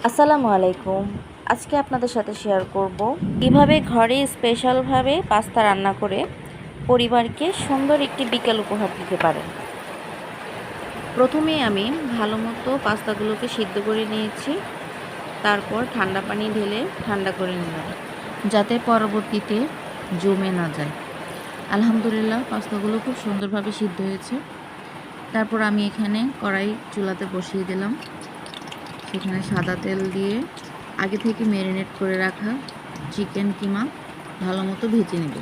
আসসালামু আলাইকুম। আজকে আপনাদের সাথে শেয়ার করব কিভাবে ঘরে স্পেশালভাবে পাস্তা রান্না করে পরিবারকে সুন্দর একটি বিকেল উপহার দিতে পারেন। প্রথমে আমি ভালো মতো পাস্তাগুলোকে সিদ্ধ করে নিয়েছি, তারপর ঠান্ডা পানি ঢেলে ঠান্ডা করে নিলাম যাতে পরবর্তীতে জমে না যায়। আলহামদুলিল্লাহ পাস্তাগুলো খুব সুন্দরভাবে সিদ্ধ হয়েছে। তারপর আমি এখানে কড়াই চুলাতে বসিয়ে দিলাম, সেখানে সাদা তেল দিয়ে আগে থেকে ম্যারিনেট করে রাখা চিকেন কিমা ভালো মতো ভেজে নেব।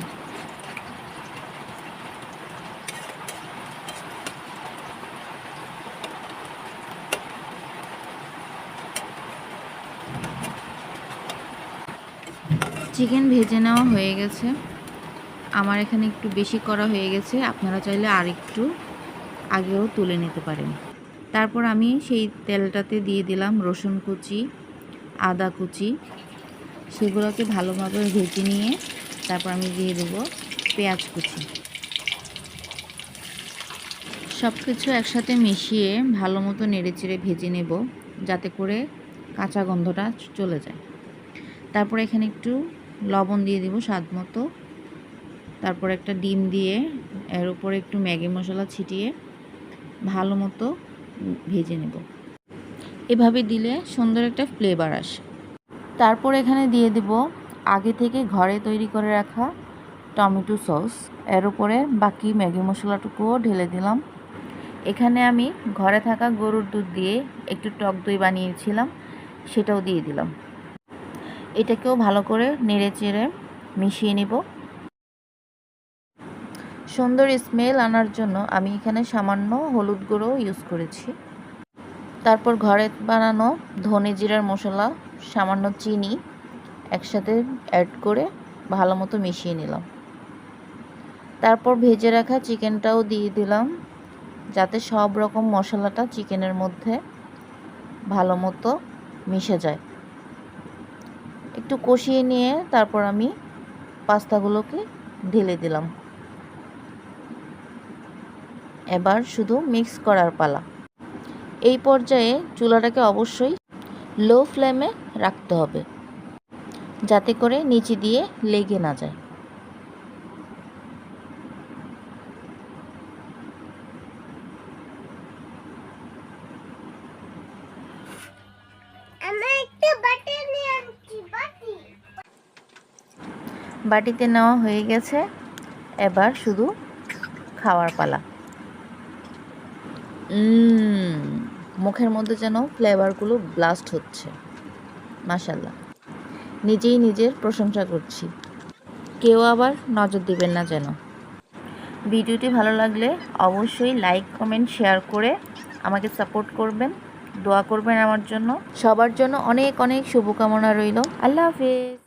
চিকেন ভেজে নেওয়া হয়ে গেছে, আমার এখানে একটু বেশি করা হয়ে গেছে, আপনারা চাইলে আর একটু আগেও তুলে নিতে পারেন। তারপর আমি সেই তেলটাতে দিয়ে দিলাম রসুন কুচি, আদা কুচি, সেগুলোকে ভালোভাবে ভেজে নিয়ে তারপর আমি দিয়ে দেবো পেঁয়াজ কুচি। সব কিছু একসাথে মিশিয়ে ভালো মতো নেড়েচেড়ে ভেজে নেব যাতে করে কাঁচা গন্ধটা চলে যায়। তারপর এখানে একটু লবণ দিয়ে দেব স্বাদ মতো, তারপর একটা ডিম দিয়ে এর উপরে একটু ম্যাগি মশলা ছিটিয়ে ভালো মতো ভেজে নেব। এভাবে দিলে সুন্দর একটা ফ্লেভার আসে। তারপর এখানে দিয়ে দেব আগে থেকে ঘরে তৈরি করে রাখা টমেটো সস, এর উপরে বাকি ম্যাগি মশলাটুকুও ঢেলে দিলাম। এখানে আমি ঘরে থাকা গরুর দুধ দিয়ে একটু টক দই বানিয়েছিলাম, সেটাও দিয়ে দিলাম। এটাকেও ভালো করে নেড়ে চেড়ে মিশিয়ে নেব। সুন্দর স্মেল আনার জন্য আমি এখানে সামান্য হলুদ গুঁড়ো ইউজ করেছি। তারপর ঘরে বানানো ধনে জিরার মশলা, সামান্য চিনি একসাথে অ্যাড করে ভালো মতো মিশিয়ে নিলাম। তারপর ভেজে রাখা চিকেনটাও দিয়ে দিলাম যাতে সব রকম মশলাটা চিকেনের মধ্যে ভালো মতো মিশে যায়। একটু কষিয়ে নিয়ে তারপর আমি পাস্তাগুলোকে ঢেলে দিলাম। এবার শুধু মিক্স করার পালা। এই পর্যায়ে চুলাটাকে অবশ্যই লো ফ্লেমে রাখতে হবে যাতে করে নিচে দিয়ে লেগে না যায়। বাটিতে নেওয়া হয়ে গেছে, এবার শুধু খাওয়ার পালা। মুখের মধ্যে যেন ফ্লেভারগুলো ব্লাস্ট হচ্ছে। মাশাআল্লাহ, নিজেই নিজের প্রশংসা করছি, কেউ আবার নজর দিবেন না যেন। ভিডিওটি ভালো লাগলে অবশ্যই লাইক কমেন্ট শেয়ার করে আমাকে সাপোর্ট করবেন, দোয়া করবেন আমার জন্য। সবার জন্য অনেক অনেক শুভকামনা রইল। আল্লাহ হাফেজ।